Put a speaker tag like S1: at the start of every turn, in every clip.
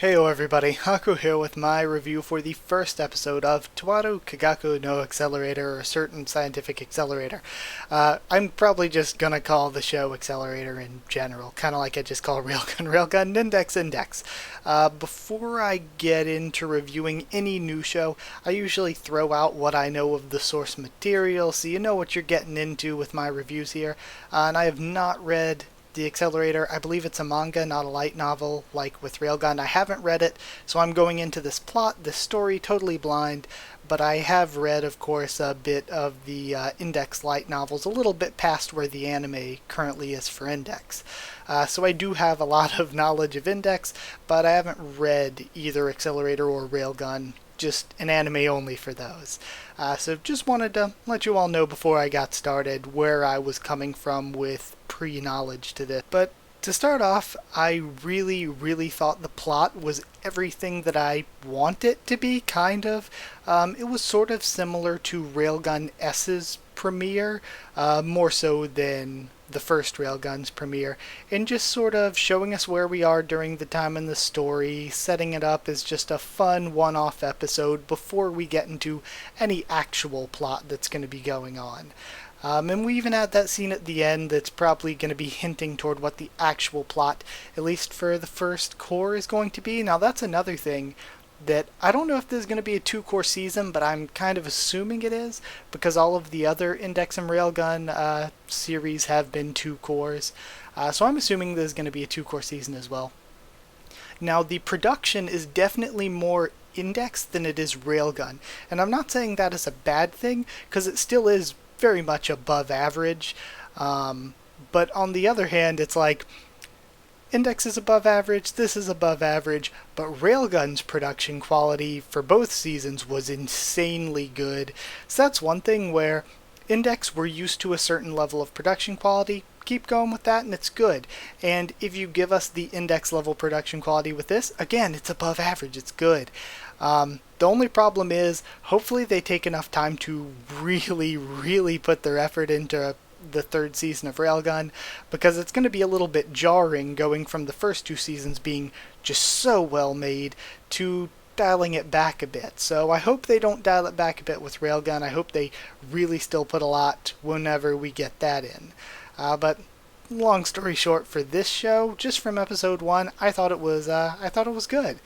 S1: Heyo everybody, Haku here with my review for the first episode of Toaru Kagaku no Accelerator, or A Certain Scientific Accelerator. I'm probably just gonna call the show Accelerator in general, kind of like I just call Railgun, Index. Before I get into reviewing any new show, I usually throw out what I know of the source material, so you know what you're getting into with my reviews here. And I have not read The Accelerator. I believe it's a manga, not a light novel, like with Railgun. I haven't read it, so I'm going into this this story, totally blind, but I have read, of course, a bit of the Index light novels, a little bit past where the anime currently is for Index. So I do have a lot of knowledge of Index, but I haven't read either Accelerator or Railgun, just an anime only for those. So just wanted to let you all know before I got started where I was coming from with pre-knowledge to this. But to start off, I really thought the plot was everything that I want it to be, kind of. It was sort of similar to Railgun S's premiere, more so than the first Railgun's premiere, and just sort of showing us where we are during the time in the story, setting it up as just a fun one-off episode before we get into any actual plot that's going to be going on. And we even had that scene at the end that's probably going to be hinting toward what the actual plot, at least for the first core, is going to be. Now that's another thing that I don't know if there's going to be a 2-core season, but I'm kind of assuming it is, because all of the other Index and Railgun series have been 2 cores. So I'm assuming there's going to be a 2-core season as well. Now the production is definitely more Index than it is Railgun, and I'm not saying that is a bad thing, because it still is very much above average. But on the other hand, it's like Index is above average, this is above average, but Railgun's production quality for both seasons was insanely good. So that's one thing where Index, we're used to a certain level of production quality, keep going with that and it's good. And if you give us the Index level production quality with this, again, it's above average, it's good. The only problem is, hopefully they take enough time to really put their effort into the third season of Railgun, because it's going to be a little bit jarring going from the first 2 seasons being just so well made to dialing it back a bit. So I hope they don't dial it back a bit with Railgun. I hope they really still put a lot whenever we get that in. But long story short, for this show, just from episode 1, I thought it was good.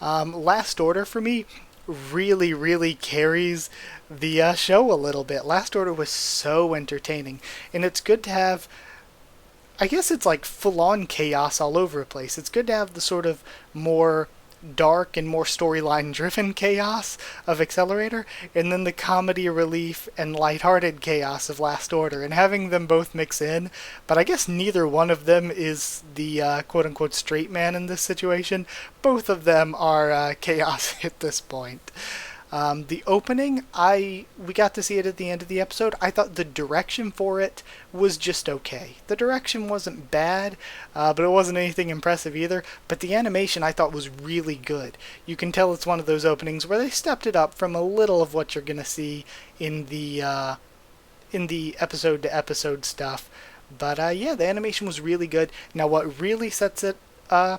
S1: Last Order for me really carries the show a little bit. Last Order was so entertaining, and it's good to have, I guess it's like full-on chaos all over the place. It's good to have the sort of more dark and more storyline driven chaos of Accelerator, and then the comedy relief and lighthearted chaos of Last Order, and having them both mix in. But I guess neither one of them is the quote-unquote straight man in this situation. Both of them are chaos at this point. The opening, we got to see it at the end of the episode. I thought the direction for it was just okay. The direction wasn't bad, but it wasn't anything impressive either. But the animation I thought was really good. You can tell it's one of those openings where they stepped it up from a little of what you're gonna see in the episode to episode stuff. But yeah, the animation was really good. Now what really sets it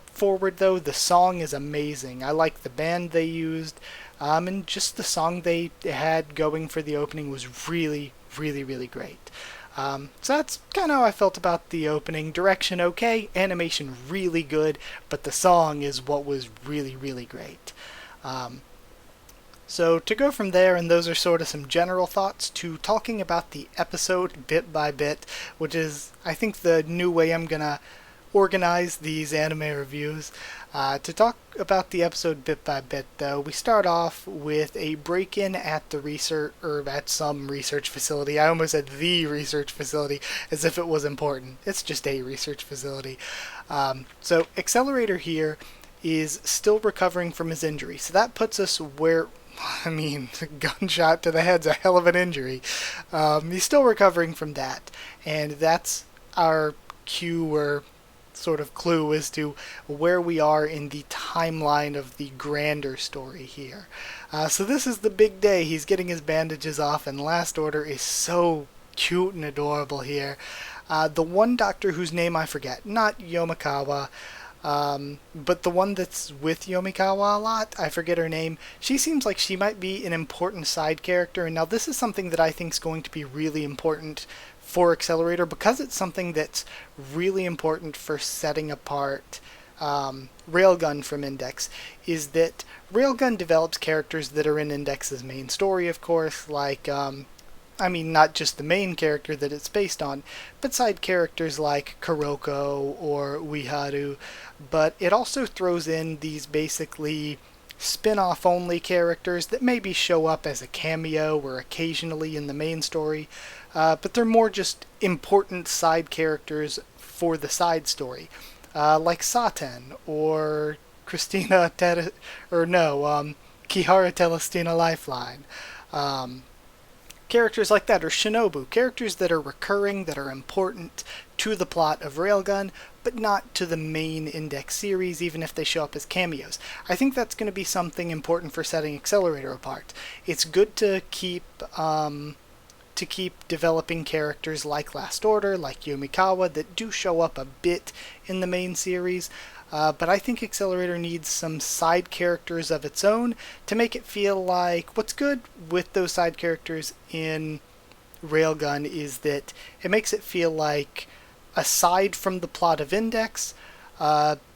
S1: forward though, the song is amazing. I like the band they used. And just the song they had going for the opening was really great. So that's kind of how I felt about the opening. Direction okay, animation really good, but the song is what was really great. So to go from there, and those are sort of some general thoughts, to talking about the episode bit by bit, which is, I think, the new way I'm gonna organize these anime reviews. To talk about the episode bit by bit, though, we start off with a break-in at at some research facility. I almost said the research facility, as if it was important. It's just a research facility. So Accelerator here is still recovering from his injury. So that puts us where, I mean, a gunshot to the head's a hell of an injury. He's still recovering from that, and that's our cue or sort of clue as to where we are in the timeline of the grander story here. So this is the big day. He's getting his bandages off, and Last Order is so cute and adorable here. The one doctor whose name I forget, not Yomakawa, But the one that's with Yomikawa a lot, I forget her name, she seems like she might be an important side character. And now this is something that I think is going to be really important for Accelerator because it's something that's really important for setting apart Railgun from Index, is that Railgun develops characters that are in Index's main story, of course, like not just the main character that it's based on, but side characters like Kuroko or Uiharu. But it also throws in these basically spin-off only characters that maybe show up as a cameo or occasionally in the main story, but they're more just important side characters for the side story, like Saten or Kihara Telestina Lifeline. Characters like that, or Shinobu, characters that are recurring, that are important to the plot of Railgun, but not to the main Index series, even if they show up as cameos. I think that's going to be something important for setting Accelerator apart. It's good to keep developing characters like Last Order, like Yomikawa, that do show up a bit in the main series, but I think Accelerator needs some side characters of its own to make it feel like what's good with those side characters in Railgun is that it makes it feel like, aside from the plot of Index, Misaki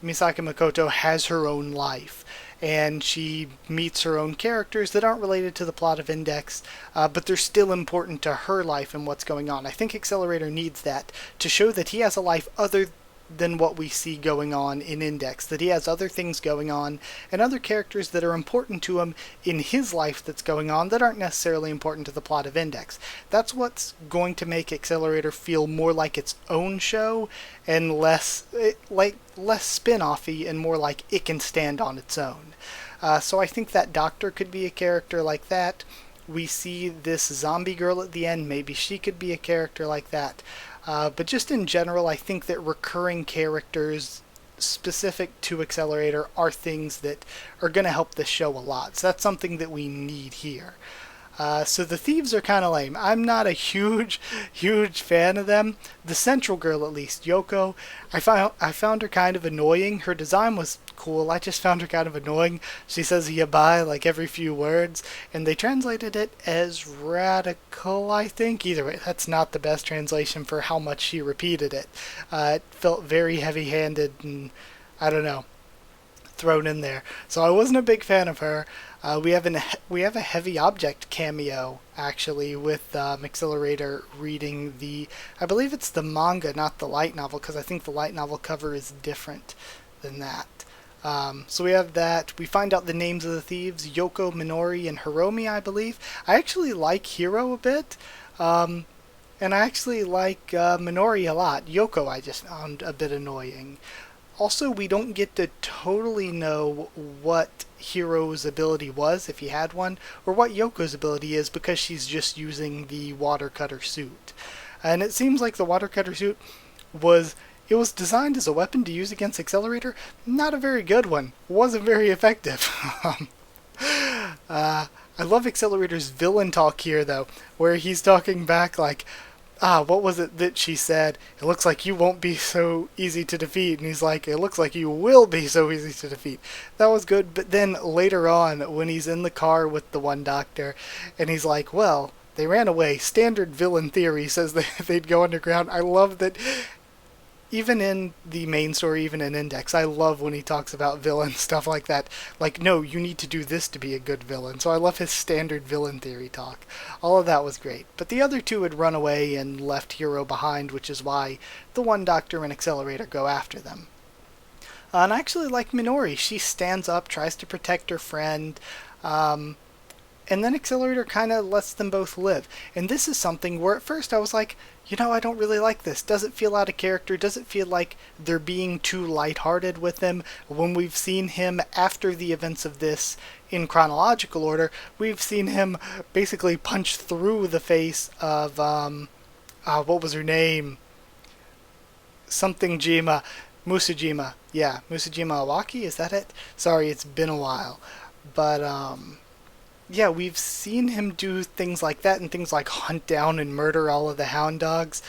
S1: Makoto has her own life, and she meets her own characters that aren't related to the plot of Index, but they're still important to her life and what's going on. I think Accelerator needs that to show that he has a life other than what we see going on in Index, that he has other things going on and other characters that are important to him in his life that's going on that aren't necessarily important to the plot of Index. That's what's going to make Accelerator feel more like its own show and less spin-offy and more like it can stand on its own. So I think that Doctor could be a character like that. We see this zombie girl at the end, maybe she could be a character like that. But just in general, I think that recurring characters specific to Accelerator are things that are going to help this show a lot. So that's something that we need here. So the thieves are kind of lame. I'm not a huge fan of them. The central girl, at least, Yoko, I found her kind of annoying. Her design was cool. I just found her kind of annoying. She says yabai like every few words, and they translated it as radical, I think. Either way, that's not the best translation for how much she repeated it. It felt very heavy-handed and, I don't know, thrown in there. So I wasn't a big fan of her. We have a heavy object cameo actually with Accelerator reading I believe it's the manga, not the light novel, because I think the light novel cover is different than that. So we have that. We find out the names of the thieves: Yoko, Minori, and Hiromi, I believe. I actually like Hiro a bit, and I actually like Minori a lot. Yoko I just found a bit annoying. Also, we don't get to totally know what Hiro's ability was, if he had one, or what Yoko's ability is, because she's just using the water cutter suit. And it seems like the water cutter suit was designed as a weapon to use against Accelerator. Not a very good one. Wasn't very effective. I love Accelerator's villain talk here, though, where he's talking back like, what was it that she said? It looks like you won't be so easy to defeat. And he's like, it looks like you will be so easy to defeat. That was good. But then later on, when he's in the car with the one doctor, and he's like, well, they ran away. Standard villain theory says they'd go underground. I love that. Even in the main story, even in Index, I love when he talks about villain stuff like that. Like, no, you need to do this to be a good villain. So I love his standard villain theory talk. All of that was great. But the other two had run away and left Hiro behind, which is why the one doctor and Accelerator go after them. And I actually like Minori. She stands up, tries to protect her friend, and then Accelerator kind of lets them both live. And this is something where at first I was like, I don't really like this. Does it feel out of character? Does it feel like they're being too lighthearted with him? When we've seen him after the events of this in chronological order, we've seen him basically punch through the face of, what was her name? Something Jima. Musujima. Yeah, Musujima Awaki, is that it? Sorry, it's been a while. But, yeah, we've seen him do things like that and things like hunt down and murder all of the hound dogs.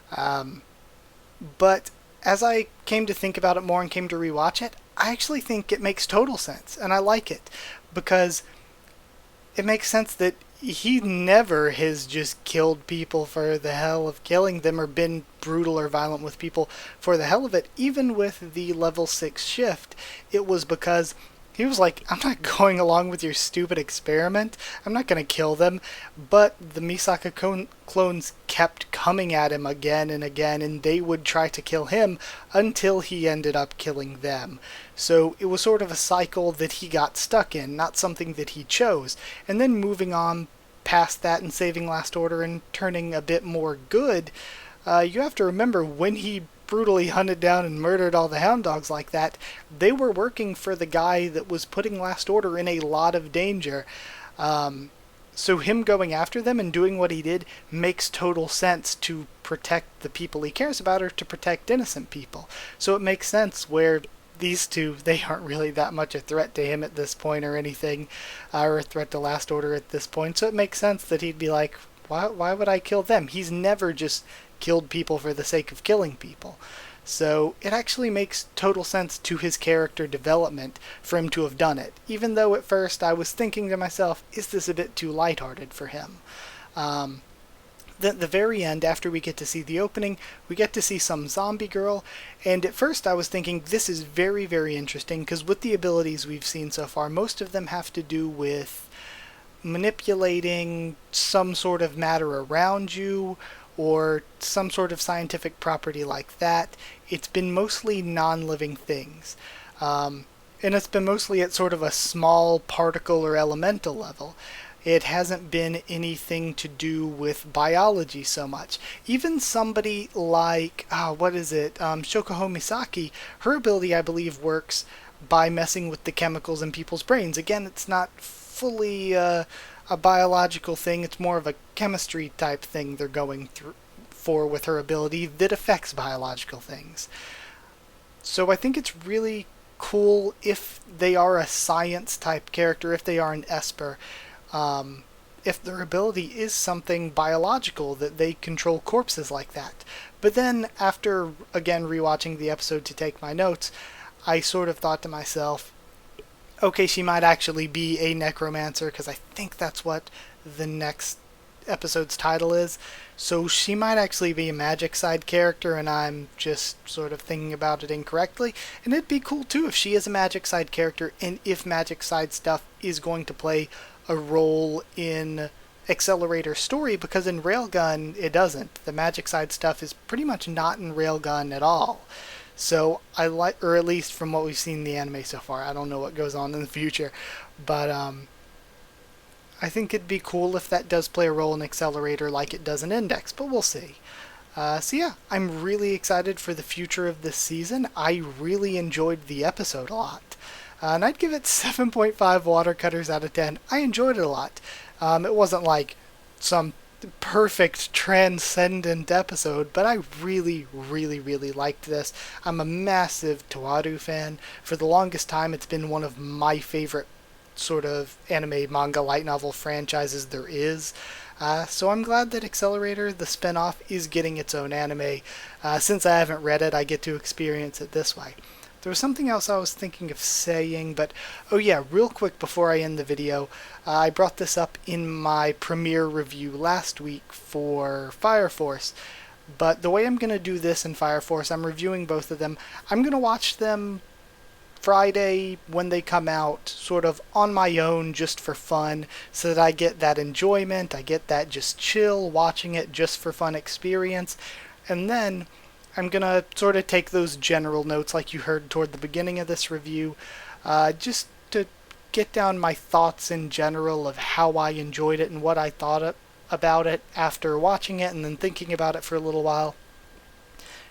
S1: But as I came to think about it more and came to rewatch it, I actually think it makes total sense, and I like it, because it makes sense that he never has just killed people for the hell of killing them or been brutal or violent with people for the hell of it. Even with the level 6 shift, it was because he was like, I'm not going along with your stupid experiment. I'm not going to kill them. But the Misaka clones kept coming at him again and again, and they would try to kill him until he ended up killing them. So it was sort of a cycle that he got stuck in, not something that he chose. And then moving on past that and saving Last Order and turning a bit more good, you have to remember when he brutally hunted down and murdered all the hound dogs like that, they were working for the guy that was putting Last Order in a lot of danger. So him going after them and doing what he did makes total sense to protect the people he cares about or to protect innocent people. So it makes sense where these two, they aren't really that much a threat to him at this point or anything, or a threat to Last Order at this point. So it makes sense that he'd be like, why would I kill them? He's never just killed people for the sake of killing people. So it actually makes total sense to his character development for him to have done it, even though at first I was thinking to myself, is this a bit too lighthearted for him? The very end, after we get to see the opening, we get to see some zombie girl, and at first I was thinking this is very, very interesting, because with the abilities we've seen so far, most of them have to do with manipulating some sort of matter around you, or some sort of scientific property like that. It's been mostly non-living things. And it's been mostly at sort of a small particle or elemental level. It hasn't been anything to do with biology so much. Even somebody like, Shokuho Misaki, her ability, I believe, works by messing with the chemicals in people's brains. Again, it's not fully a biological thing, it's more of a chemistry type thing they're going through for with her ability that affects biological things. So I think it's really cool if they are a science type character, if they are an Esper, if their ability is something biological, that they control corpses like that. But then after, again, rewatching the episode to take my notes, I sort of thought to myself, okay, she might actually be a necromancer, because I think that's what the next episode's title is. So she might actually be a magic side character, and I'm just sort of thinking about it incorrectly. And it'd be cool too if she is a magic side character, and if magic side stuff is going to play a role in Accelerator's story, because in Railgun it doesn't. The magic side stuff is pretty much not in Railgun at all. So I like, or at least from what we've seen in the anime so far. I don't know what goes on in the future, but I think it'd be cool if that does play a role in Accelerator like it does in Index, but we'll see. So yeah, I'm really excited for the future of this season. I really enjoyed the episode a lot. And I'd give it 7.5 watercutters out of 10. I enjoyed it a lot. It wasn't like some perfect transcendent episode, but I really, really, really liked this. I'm a massive Toaru fan. For the longest time, it's been one of my favorite sort of anime, manga, light novel franchises there is. So I'm glad that Accelerator, the spin-off, is getting its own anime. Since I haven't read it, I get to experience it this way. There was something else I was thinking of saying, but oh yeah, real quick before I end the video, I brought this up in my premiere review last week for Fire Force, but the way I'm going to do this in Fire Force, I'm reviewing both of them. I'm going to watch them Friday when they come out, sort of on my own, just for fun, so that I get that enjoyment, I get that just chill, watching it just for fun experience, and then I'm going to sort of take those general notes like you heard toward the beginning of this review, just to get down my thoughts in general of how I enjoyed it and what I thought about it after watching it and then thinking about it for a little while.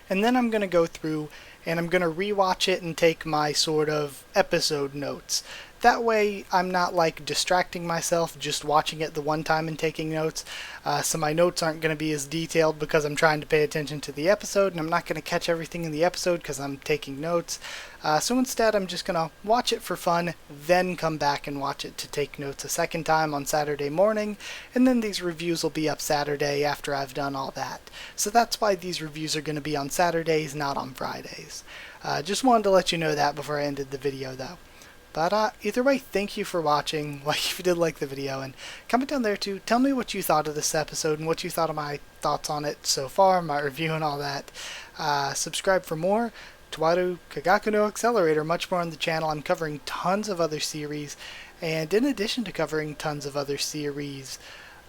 S1: And then I'm going to go through and I'm going to rewatch it and take my sort of episode notes that way I'm not like distracting myself just watching it the one time and taking notes. So my notes aren't going to be as detailed because I'm trying to pay attention to the episode, and I'm not going to catch everything in the episode because I'm taking notes. So instead I'm just going to watch it for fun, then come back and watch it to take notes a second time on Saturday morning, and then these reviews will be up Saturday after I've done all that. So that's why these reviews are going to be on Saturdays, not on Fridays. Just wanted to let you know that before I ended the video though. But either way, thank you for watching. Like if you did like the video, and comment down there too. Tell me what you thought of this episode and what you thought of my thoughts on it so far, my review and all that. Subscribe for more. Toaru Kagaku no Accelerator, much more on the channel. I'm covering tons of other series, and in addition to covering tons of other series,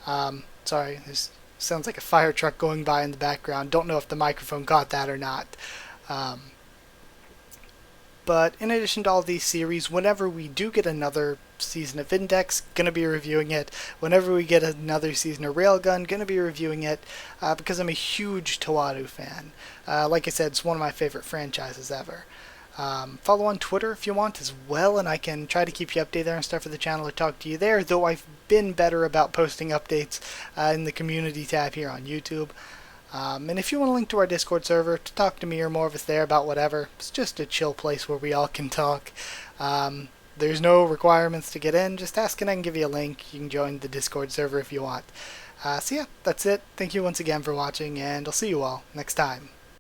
S1: sorry, this sounds like a fire truck going by in the background. Don't know if the microphone caught that or not. But in addition to all these series, whenever we do get another season of Index, gonna be reviewing it. Whenever we get another season of Railgun, gonna be reviewing it, because I'm a huge Toaru fan. Like I said, it's one of my favorite franchises ever. Follow on Twitter if you want as well, and I can try to keep you updated there and stuff for the channel or talk to you there, though I've been better about posting updates in the community tab here on YouTube. And if you want a link to our Discord server to talk to me or more of us there about whatever, it's just a chill place where we all can talk. There's no requirements to get in, just ask and I can give you a link. You can join the Discord server if you want. So yeah, that's it. Thank you once again for watching, and I'll see you all next time.